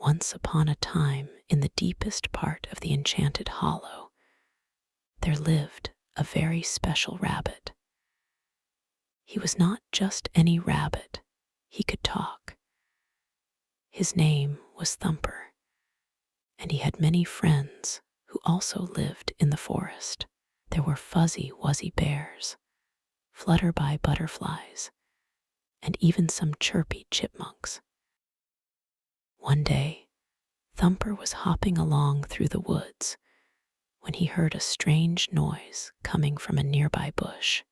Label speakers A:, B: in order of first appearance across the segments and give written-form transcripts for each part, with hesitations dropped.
A: Once upon a time, in the deepest part of the enchanted hollow, there lived a very special rabbit. He was not just any rabbit, he could talk. His name was Thumper, and he had many friends who also lived in the forest. There were fuzzy wuzzy bears, flutterby butterflies, and even some chirpy chipmunks. One day, Thumper was hopping along through the woods when he heard a strange noise coming from a nearby bush.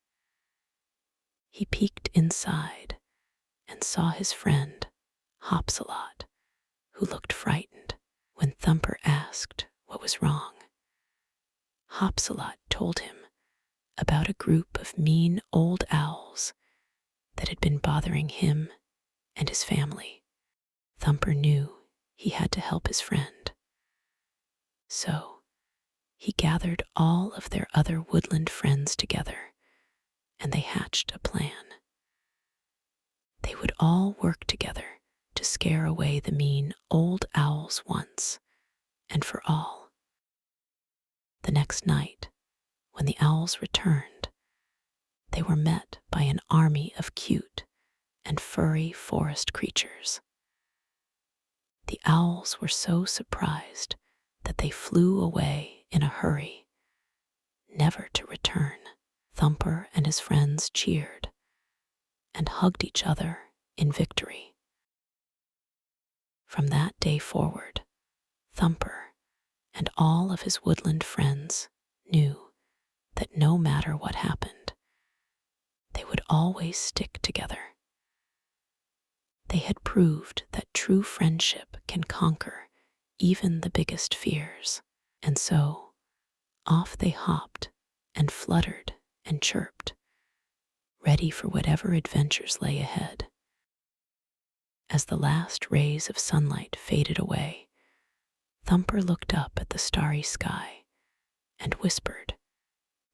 A: He peeked inside and saw his friend, Hopsalot, who looked frightened. When Thumper asked what was wrong, Hopsalot told him about a group of mean old owls that had been bothering him and his family. Thumper knew he had to help his friend. So he gathered all of their other woodland friends together, and they hatched a plan. They would all work together to scare away the mean old owls once and for all. The next night, when the owls returned, they were met by an army of cute and furry forest creatures. The owls were so surprised that they flew away in a hurry, never to return. Thumper and his friends cheered and hugged each other in victory. From that day forward, Thumper and all of his woodland friends knew that no matter what happened, they would always stick together. They had proved that true friendship can conquer even the biggest fears, and so off they hopped and fluttered and chirped, ready for whatever adventures lay ahead. As the last rays of sunlight faded away, Thumper looked up at the starry sky and whispered,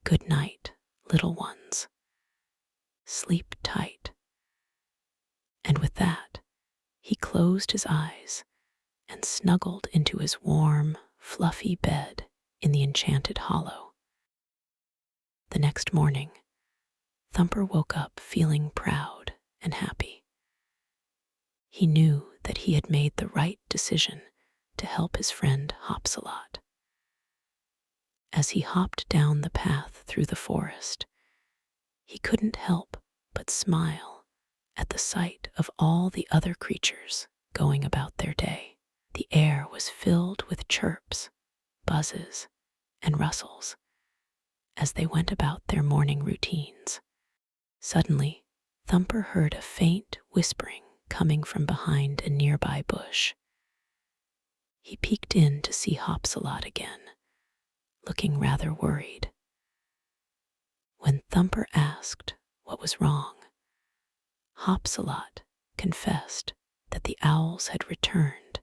A: "Good night, little ones. Sleep tight." And with that, he closed his eyes and snuggled into his warm, fluffy bed in the enchanted hollow. The next morning, Thumper woke up feeling proud and happy. He knew that he had made the right decision to help his friend Hopsalot. As he hopped down the path through the forest, he couldn't help but smile at the sight of all the other creatures going about their day. The air was filled with chirps, buzzes, and rustles as they went about their morning routines. Suddenly, Thumper heard a faint whispering coming from behind a nearby bush. He peeked in to see Hopsalot again, looking rather worried. When Thumper asked what was wrong, Hopsalot confessed that the owls had returned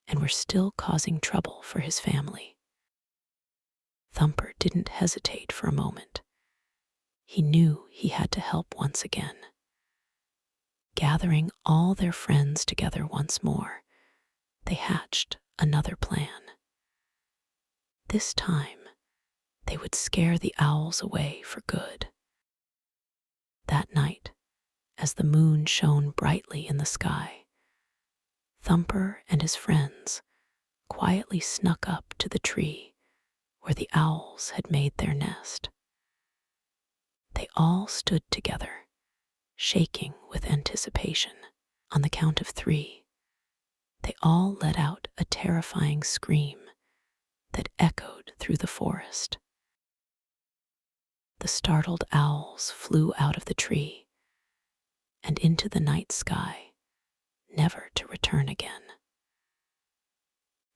A: and were still causing trouble for his family. Thumper didn't hesitate for a moment. He knew he had to help once again. Gathering all their friends together once more, they hatched another plan. This time, they would scare the owls away for good. That night, as the moon shone brightly in the sky, Thumper and his friends quietly snuck up to the tree where the owls had made their nest. They all stood together, shaking with anticipation. On the count of 3, they all let out a terrifying scream that echoed through the forest. The startled owls flew out of the tree and into the night sky, never to return again.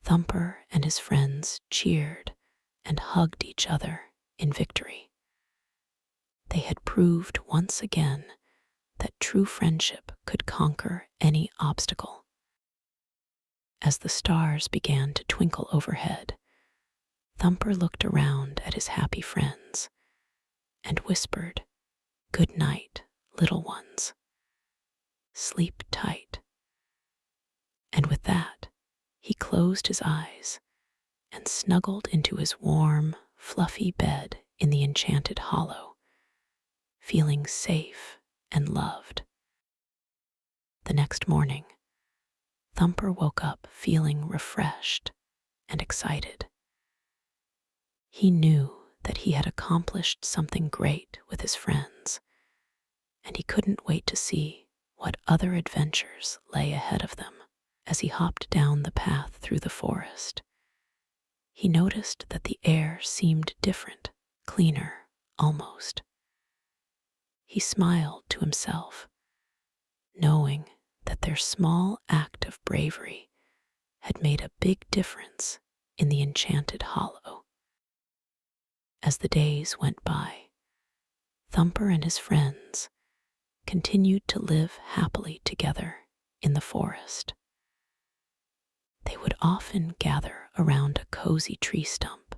A: Thumper and his friends cheered and hugged each other in victory. They had proved once again that true friendship could conquer any obstacle. As the stars began to twinkle overhead, Thumper looked around at his happy friends and whispered, "Good night, little ones. Sleep tight." And with that, closed his eyes and snuggled into his warm, fluffy bed in the enchanted hollow, feeling safe and loved. The next morning, Thumper woke up feeling refreshed and excited. He knew that he had accomplished something great with his friends, and he couldn't wait to see what other adventures lay ahead of them. As he hopped down the path through the forest, he noticed that the air seemed different, cleaner, almost. He smiled to himself, knowing that their small act of bravery had made a big difference in the enchanted hollow. As the days went by, Thumper and his friends continued to live happily together in the forest. They would often gather around a cozy tree stump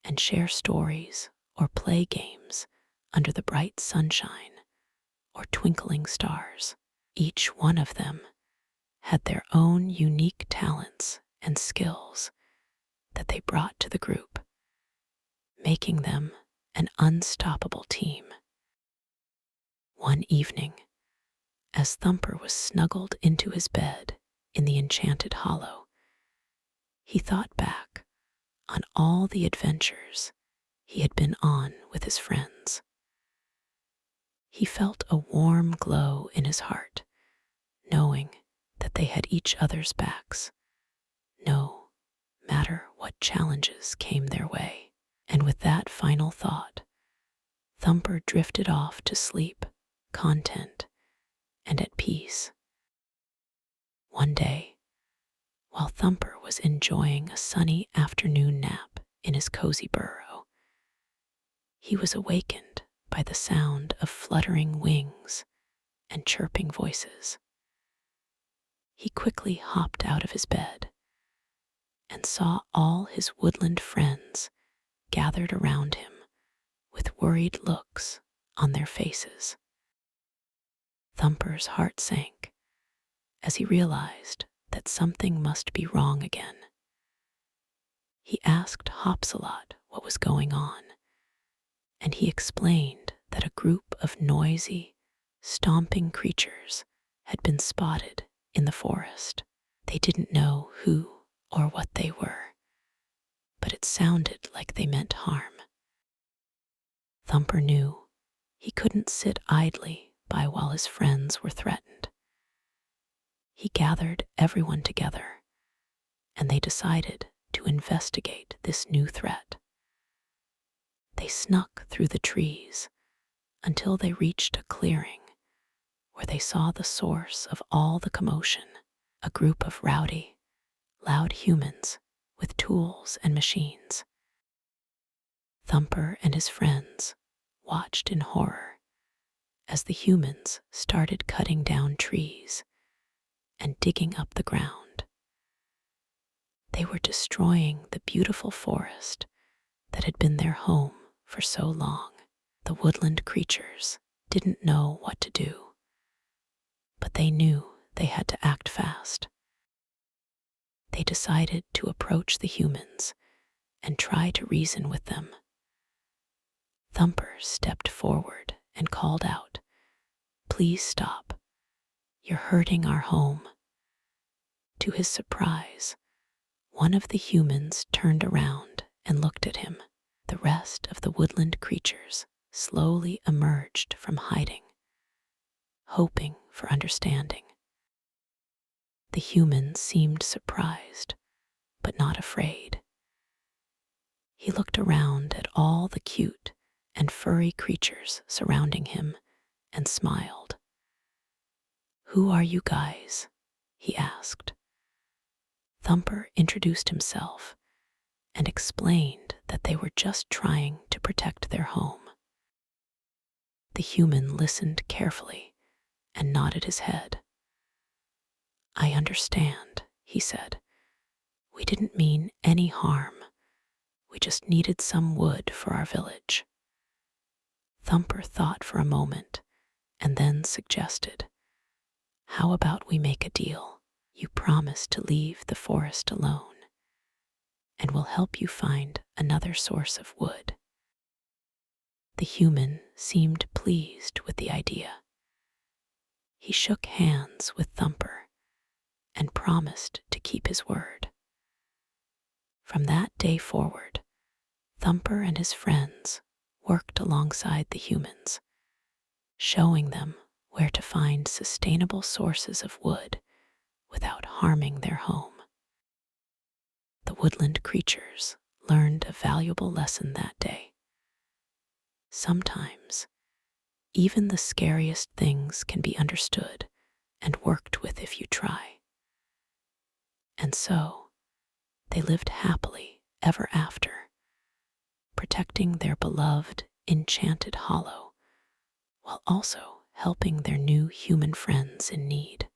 A: and share stories or play games under the bright sunshine or twinkling stars. Each one of them had their own unique talents and skills that they brought to the group, making them an unstoppable team. One evening, as Thumper was snuggled into his bed in the enchanted hollow, he thought back on all the adventures he had been on with his friends. He felt a warm glow in his heart, knowing that they had each other's backs, no matter what challenges came their way. And with that final thought, Thumper drifted off to sleep, content and at peace. One day, while Thumper was enjoying a sunny afternoon nap in his cozy burrow, he was awakened by the sound of fluttering wings and chirping voices. He quickly hopped out of his bed and saw all his woodland friends gathered around him with worried looks on their faces. Thumper's heart sank as he realized that something must be wrong again. He asked Hopsalot what was going on, and he explained that a group of noisy, stomping creatures had been spotted in the forest. They didn't know who or what they were, but it sounded like they meant harm. Thumper knew he couldn't sit idly by while his friends were threatened. He gathered everyone together, and they decided to investigate this new threat. They snuck through the trees until they reached a clearing where they saw the source of all the commotion, a group of rowdy, loud humans with tools and machines. Thumper and his friends watched in horror as the humans started cutting down trees and digging up the ground. They were destroying the beautiful forest that had been their home for so long. The woodland creatures didn't know what to do, but they knew they had to act fast. They decided to approach the humans and try to reason with them. Thumper stepped forward and called out, "Please stop. You're hurting our home." To his surprise, one of the humans turned around and looked at him. The rest of the woodland creatures slowly emerged from hiding, hoping for understanding. The human seemed surprised, but not afraid. He looked around at all the cute and furry creatures surrounding him and smiled. "Who are you guys?" he asked. Thumper introduced himself and explained that they were just trying to protect their home. The human listened carefully and nodded his head. "I understand," he said. "We didn't mean any harm. We just needed some wood for our village." Thumper thought for a moment and then suggested, "How about we make a deal? You promise to leave the forest alone and will help you find another source of wood. The human seemed pleased with the idea. He shook hands with Thumper and promised to keep his word. From that day forward, Thumper and his friends worked alongside the humans, showing them where to find sustainable sources of wood without harming their home. The woodland creatures learned a valuable lesson that day. Sometimes, even the scariest things can be understood and worked with if you try. And so, they lived happily ever after, protecting their beloved enchanted hollow while also helping their new human friends in need.